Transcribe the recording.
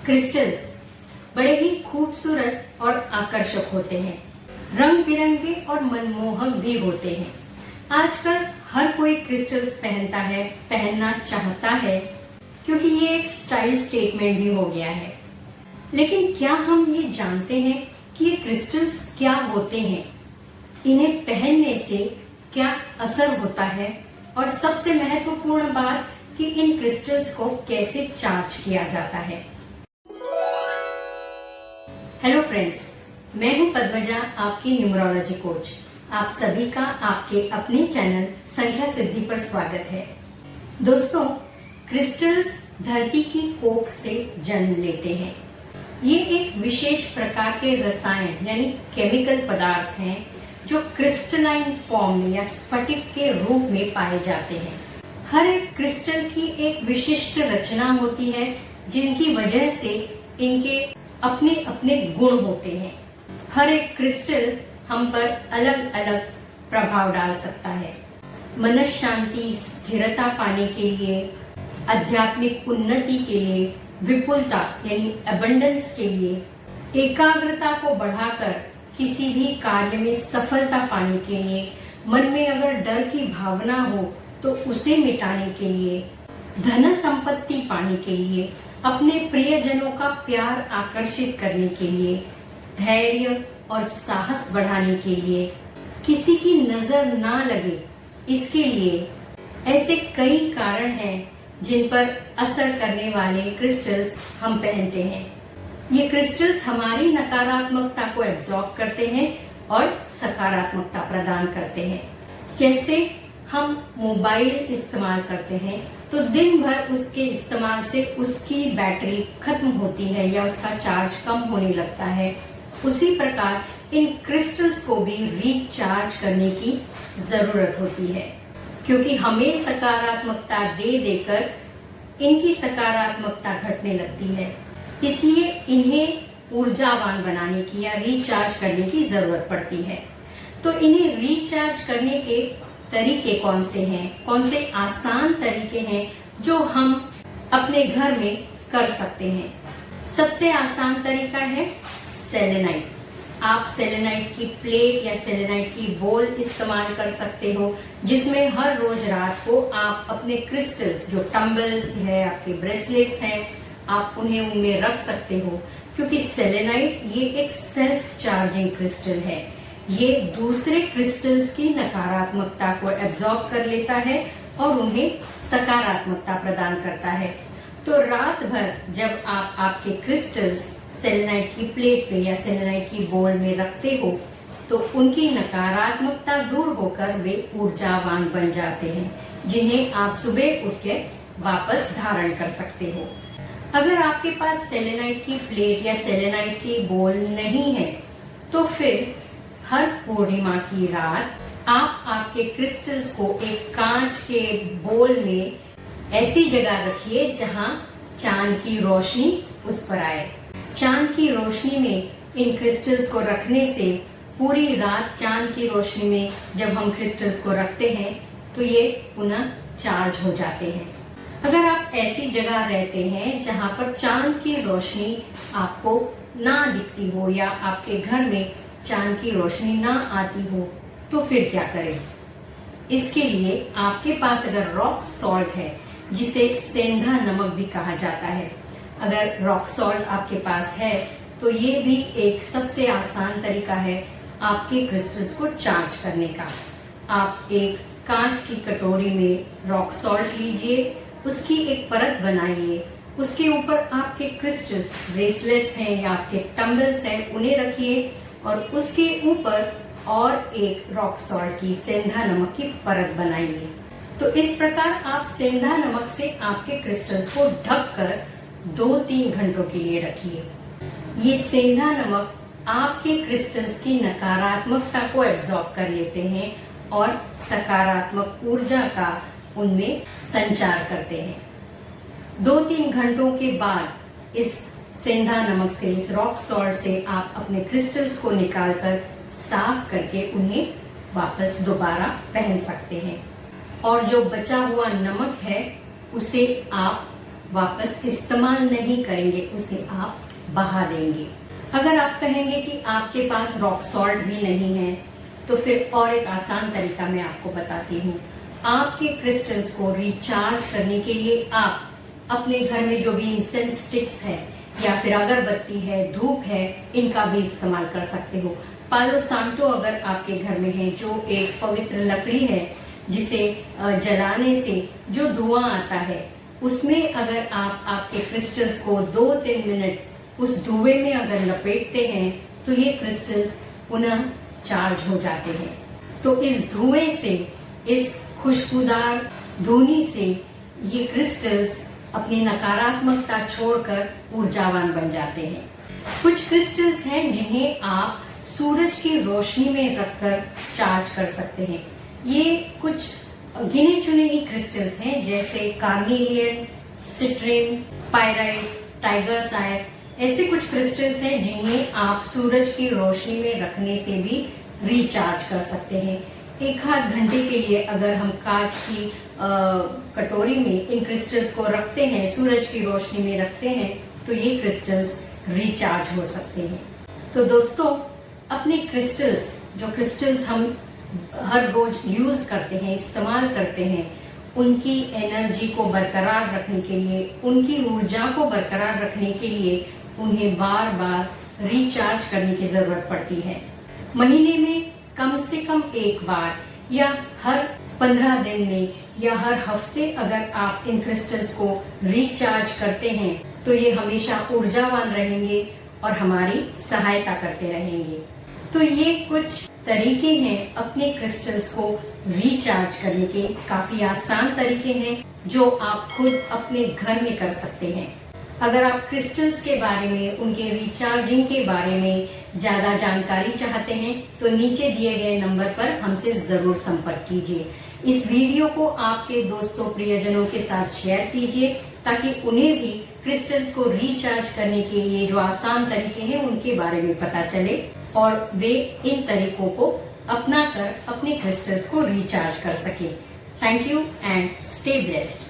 Crystals बड़े ही खूबसूरत और आकर्षक होते हैं, रंग बिरंगे और मनमोहक भी होते हैं। आजकल हर कोई क्रिस्टल्स पहनता है, पहनना चाहता है, क्योंकि ये एक स्टाइल स्टेटमेंट भी हो गया है। लेकिन क्या हम ये जानते हैं कि ये क्रिस्टल्स क्या होते हैं, इन्हें पहनने से क्या असर होता है, और सबसे महत्वपूर्ण बात कि इन क्रिस्टल्स को कैसे चार्ज किया जाता है। हेलो फ्रेंड्स, मैं हूं पद्मजा, आपकी न्यूमरोलॉजी कोच। आप सभी का आपके अपने चैनल संख्या सिद्धि पर स्वागत है। दोस्तों, क्रिस्टल्स धरती की कोख से जन्म लेते हैं। ये एक विशेष प्रकार के रसायन यानी केमिकल पदार्थ हैं जो क्रिस्टलाइन फॉर्म में या स्फटिक के रूप में पाए जाते हैं। हर एक क्रिस्टल की एक विशिष्ट रचना होती है, जिनकी वजह से इनके अपने अपने गुण होते हैं। हर एक क्रिस्टल हम पर अलग अलग प्रभाव डाल सकता है। मन शांति, स्थिरता पाने के लिए, आध्यात्मिक उन्नति के लिए, विपुलता यानी अबंडेंस के लिए, एकाग्रता को बढ़ाकर किसी भी कार्य में सफलता पाने के लिए, मन में अगर डर की भावना हो तो उसे मिटाने के लिए, धन संपत्ति पाने के लिए, अपने प्रियजनों का प्यार आकर्षित करने के लिए, धैर्य और साहस बढ़ाने के लिए, किसी की नजर ना लगे इसके लिए, ऐसे कई कारण हैं जिन पर असर करने वाले क्रिस्टल्स हम पहनते हैं। ये क्रिस्टल्स हमारी नकारात्मकता को एब्जॉर्ब करते हैं और सकारात्मकता प्रदान करते हैं। जैसे हम मोबाइल इस्तेमाल करते हैं तो दिन भर उसके इस्तेमाल से उसकी बैटरी खत्म होती है या उसका चार्ज कम होने लगता है। उसी प्रकार इन क्रिस्टल्स को भी रिचार्ज करने की जरूरत होती है, क्योंकि हमें सकारात्मकता दे देकर इनकी सकारात्मकता घटने लगती है। इसलिए इन्हें ऊर्जावान बनाने की या रिचार्ज करने की जरूरत पड़ती है। तो इन्हें रिचार्ज करने के तरीके कौन से हैं, कौन से आसान तरीके हैं जो हम अपने घर में कर सकते हैं। सबसे आसान तरीका है सेलेनाइट। आप सेलेनाइट की प्लेट या सेलेनाइट की बोल इस्तेमाल कर सकते हो, जिसमें हर रोज रात को आप अपने क्रिस्टल्स, जो टम्बल्स है, आपके ब्रेसलेट्स हैं, आप उन्हें उनमें रख सकते हो। क्योंकि सेलेनाइट ये एक सेल्फ चार्जिंग क्रिस्टल है। ये दूसरे क्रिस्टल्स की नकारात्मकता को एब्जॉर्ब कर लेता है और उन्हें सकारात्मकता प्रदान करता है। तो रात भर जब आप आपके क्रिस्टल्स सेलेनाइट की प्लेट पे या सेलेनाइट की बोल में रखते हो तो उनकी नकारात्मकता दूर होकर वे ऊर्जावान बन जाते हैं, जिन्हें आप सुबह उठ के वापस धारण कर सकते हो। अगर आपके पास सेलेनाइट की प्लेट या सेलेनाइट की बोल नहीं है तो फिर हर पूर्णिमा की रात आप आपके क्रिस्टल्स को एक कांच के बोल में ऐसी जगह रखिए जहां चांद की रोशनी उस पर आए। चांद की रोशनी में इन क्रिस्टल्स को रखने से पूरी रात चांद की रोशनी में जब हम क्रिस्टल्स को रखते हैं तो ये पुनः चार्ज हो जाते हैं। अगर आप ऐसी जगह रहते हैं जहां पर चांद की रोशनी आपको ना दिखती हो या आपके घर में चांद की रोशनी ना आती हो तो फिर क्या करें। इसके लिए आपके पास अगर रॉक सॉल्ट है, जिसे सेंधा नमक भी कहा जाता है, अगर रॉक सॉल्ट आपके पास है तो ये भी एक सबसे आसान तरीका है आपके क्रिस्टल्स को चार्ज करने का। आप एक कांच की कटोरी में रॉक सॉल्ट लीजिए, उसकी एक परत बनाइए, उसके ऊपर आपके क्रिस्टल्स, ब्रेसलेट्स हैं या आपके टम्बल्स हैं, उन्हें रखिए और उसके ऊपर और एक रॉक सॉल्ट की, सेंधा नमक की परत बनाइए। तो इस प्रकार आप सेंधा नमक से आपके क्रिस्टल्स को ढककर 2-3 घंटों के लिए रखिए। ये सेंधा नमक आपके क्रिस्टल्स की नकारात्मकता को एब्जॉर्ब कर लेते हैं और सकारात्मक ऊर्जा का उनमें संचार करते हैं। 2-3 घंटों के बाद इस सेंधा नमक से, इस रॉक सॉल्ट से आप अपने क्रिस्टल्स को निकालकर साफ करके उन्हें वापस दोबारा पहन सकते हैं। और जो बचा हुआ नमक है उसे आप वापस इस्तेमाल नहीं करेंगे, उसे आप बहा देंगे। अगर आप कहेंगे कि आपके पास रॉक सॉल्ट भी नहीं है, तो फिर और एक आसान तरीका मैं आपको बताती हूँ। आपके क्रिस्टल्स को रिचार्ज करने के लिए आप अपने घर में जो भी इंसेंस स्टिक्स है या फिर अगरबत्ती है, धूप है, इनका भी इस्तेमाल कर सकते हो। पालो सांटो अगर आपके घर में है, जो एक पवित्र लकड़ी है जिसे जलाने से जो धुआं आता है, उसमें अगर आप आपके क्रिस्टल्स को 2-3 मिनट उस धुएं में अगर लपेटते हैं तो ये क्रिस्टल्स पुनः चार्ज हो जाते हैं। तो इस धुएं से, इस खुशबूदार धुनी से ये क्रिस्टल्स अपनी नकारात्मकता छोड़कर ऊर्जावान बन जाते हैं। कुछ क्रिस्टल्स हैं जिन्हें आप सूरज की रोशनी में रखकर चार्ज कर सकते हैं। ये कुछ गिने चुने ही क्रिस्टल्स हैं, जैसे कार्नेलियन, सिट्रिन, पायराइट, टाइगर्स आई। ऐसे कुछ क्रिस्टल्स हैं जिन्हें आप सूरज की रोशनी में रखने से भी रिचार्ज कर सकते हैं। 1-8 घंटे के लिए अगर हम कांच की कटोरी में इन क्रिस्टल्स को रखते हैं, सूरज की रोशनी में रखते हैं, तो ये क्रिस्टल्स रिचार्ज हो सकते हैं। तो दोस्तों, अपने क्रिस्टल्स, जो क्रिस्टल्स हम हर रोज यूज करते हैं, इस्तेमाल करते हैं, उनकी एनर्जी को बरकरार रखने के लिए, उनकी ऊर्जा को बरकरार रखने के लिए उन्हें बार बार रिचार्ज करने की जरूरत पड़ती है। महीने में कम से कम एक बार या हर 15 दिन में या हर हफ्ते अगर आप इन क्रिस्टल्स को रिचार्ज करते हैं तो ये हमेशा ऊर्जावान रहेंगे और हमारी सहायता करते रहेंगे। तो ये कुछ तरीके हैं अपने क्रिस्टल्स को रिचार्ज करने के, काफी आसान तरीके हैं जो आप खुद अपने घर में कर सकते हैं। अगर आप क्रिस्टल्स के बारे में, उनके रिचार्जिंग के बारे में ज्यादा जानकारी चाहते हैं तो नीचे दिए गए नंबर पर हमसे जरूर संपर्क कीजिए। इस वीडियो को आपके दोस्तों, प्रियजनों के साथ शेयर कीजिए ताकि उन्हें भी क्रिस्टल्स को रिचार्ज करने के लिए जो आसान तरीके हैं उनके बारे में पता चले और वे इन तरीकों को अपना कर अपने क्रिस्टल्स को रिचार्ज कर सके। Thank you and stay blessed.